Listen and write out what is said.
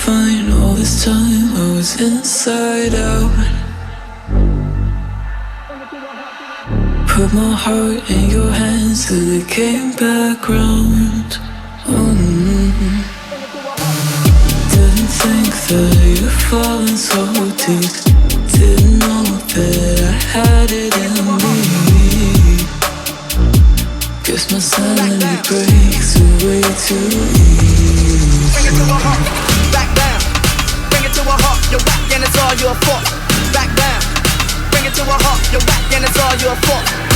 fine all this time. I was inside out. Put my heart in your hands till it came back round. Didn't think that you'd fallen so deep. Didn't know that I had it in me. Guess my sanity breaks away too easy. Bring it to a halt, back down. Bring it to a halt, you're whack and it's all your fault. Back down. Bring it to a halt, you're whack and it's all your fault.